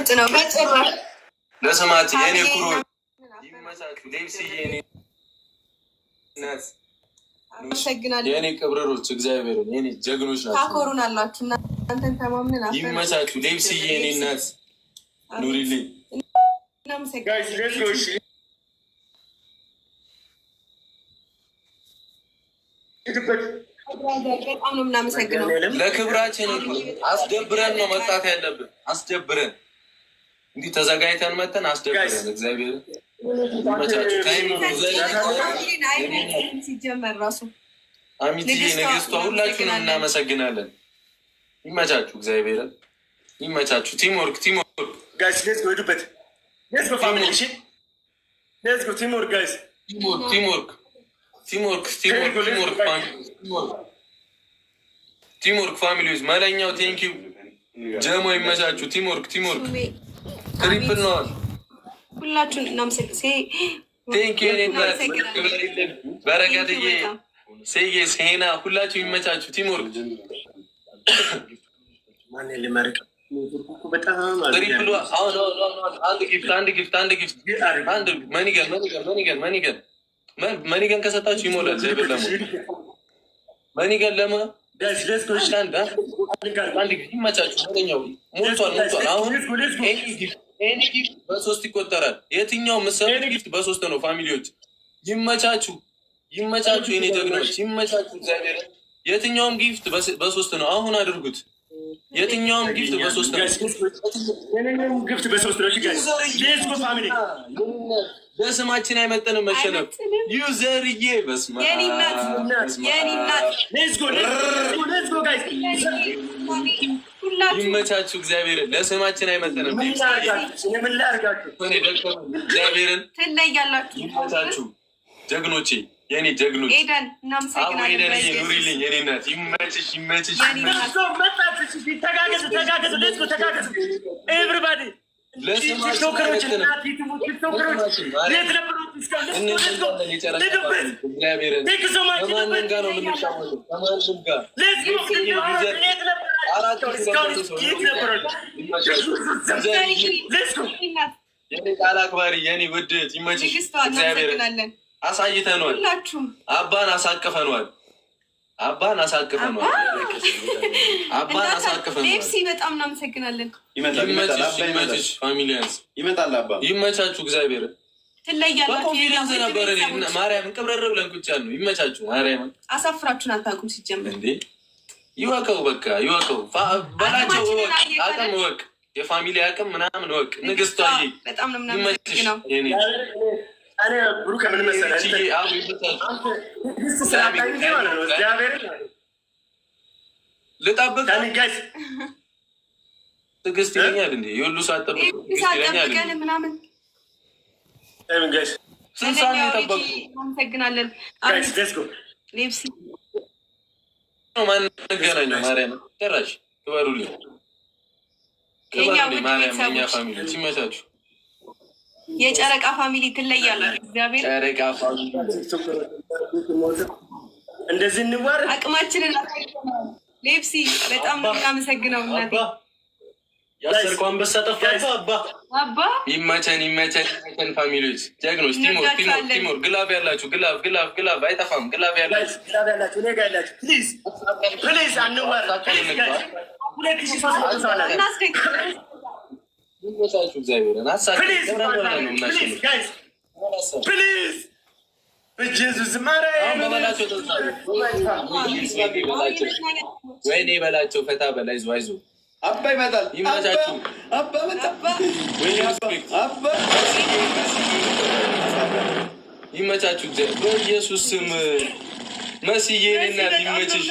ግልጽ ነው። ለስማት የኔ ኩሮ ይመሳችሁ ሌብስዬ የኔ ቅብረሮች እግዚአብሔርን የኔ ጀግኖች ናቸው። ታኮሩን አላችሁ እናንተን ተማምነን ይመሳችሁ ሌብስዬ የኔ እናት ኑሪልኝ። በጣም ነው የምናመሰግነው። ለክብራችን አስደብረን ነው መጣት ያለብን። አስደብረን እንዲህ ተዘጋጅተን መተን አስደብረን እግዚአብሔር ሲጀመር ራሱ አሚትዬ ንግስቷ ሁላችሁንም እናመሰግናለን። ይመቻችሁ፣ እግዚአብሔርን ይመቻችሁ። ቲምወርክ ቲምወርክ ጋይስ ሌትስ ጎ ሄዱበት ሌትስ ጎ ፋሚሊ እሺ ሌትስ ጎ ቲምወርክ ጋይስ ቲምወርክ ቲምወርክ ቲምወርክ ቲምወርክ ቲምወርክ ፋሚሊዎች መለኛው ቴንኪው ጀሞ ይመቻችሁ። ቲምወርክ ቲምወርክ ትሪፕል ነው። ሁላችሁን እናመሰግናለን። ቴንኪው በረከትዬ ሴጌ ሴና ሁላችሁ ይመቻችሁ። ቲምወርክ ማን ሊመርቅ በጣም ትሪፕል አንድ ጊፍት አንድ ጊፍት አንድ ጊፍት አንድ መኒገን ከሰጣችሁ ይሞላል። ዘይብል ደግሞ መኒገን ለማ አንድ ጊፍት ይመቻችሁ። መለኛው ሞልቷል ሞልቷል። አሁን ኤኒ ጊፍት በሶስት ይቆጠራል። የትኛው ምሰሩ ጊፍት በሶስት ነው። ፋሚሊዎች ይመቻችሁ ይመቻችሁ። የኔ ጀግኖች ይመቻችሁ። እግዚአብሔር የትኛውም ጊፍት በሶስት ነው። አሁን አድርጉት። የትኛውም ጊፍት በሶስት ነው። ጊፍት በሶስት ነው። በስማችን አይመጠንም መሸነፍ። ዩዘርዬ በስማ ይመቻችሁ። እግዚአብሔር ለስማችን አይመጠንም። እግዚአብሔርን ትለያላችሁ። ይመቻችሁ ጀግኖቼ፣ የኔ ጀግኖች ኑሪልኝ። የኔ እናት ይመችሽ ይመችሽ። ኤቭሪባዲ ከማንም ጋር ነው የምንጫወተው። ከማንም ጋር የኔ ቃል አክባሪ የኔ ውድት ይመችሽ። እግዚአብሔር አሳይተኗል። አባን አሳቅፈኗል። አባን አሳቅፈኗል። አባን አሳቅፈኗል። ሌፕሲ በጣም እናመሰግናለን። ይመችሽ ፋሚሊያንስ ይመጣል። አባ ይመቻችሁ። እግዚአብሔር ትለያላችሁ። በኮንፊደንስ ነበር ማርያምን ቅብረር ብለን ቁጭ ያልነው። ይመቻችሁ። ማርያምን አሳፍራችሁን አታውቁም። ሲጀምር እንዴ ይወቀው፣ በቃ ይወቀው በላቸው። እወቅ፣ አቅም እወቅ፣ የፋሚሊ አቅም ምናምን እወቅ። ንግስቷ በጣም ነው የምናመሰግነው። ብሩክ ምን መሰለህ ልጠብቅ ትዕግስት ይለኛል እንዴ የሁሉ ሰዓት ጠብቅ ይለኛል ምናምን ስንት ሰዓት ነው የጠበቁ? አመሰግናለን። ሌፕሲ ማን ገናኘው? ማርያም ጨራሽ ክበሩልኝ፣ ክበሩልኝ ማርያም። የኛ ፋሚሊ ሲመቻችሁ የጨረቃ ፋሚሊ ትለያላችሁ። እግዚአብሔር ጨረቃ ፋሚሊ እንደዚህ እንዋር አቅማችንን ሌፕሲ በጣም ነው የምናመሰግነው። እናቴ ያሰርኩ አንበሳ ጠፋ። አባ ይመቸን ይመቸን ይመቸን። ፋሚሊዎች ጀግኖች፣ ቲሞር ግላቭ ያላችሁ ግላቭ አይጠፋም። ግላቭ ያላችሁ እኔ ጋር ያላችሁ ፕሊዝ ፕሊዝ አንዋር ይመቻችሁ። እግዚአብሔርን ወይኔ በላቸው። ፈታ በላይ አይዞ አባ ይመጣል። ይመቻችሁ። አባ ይመቻችሁ። በኢየሱስ ስም መስዬ እናት ይመችሽ።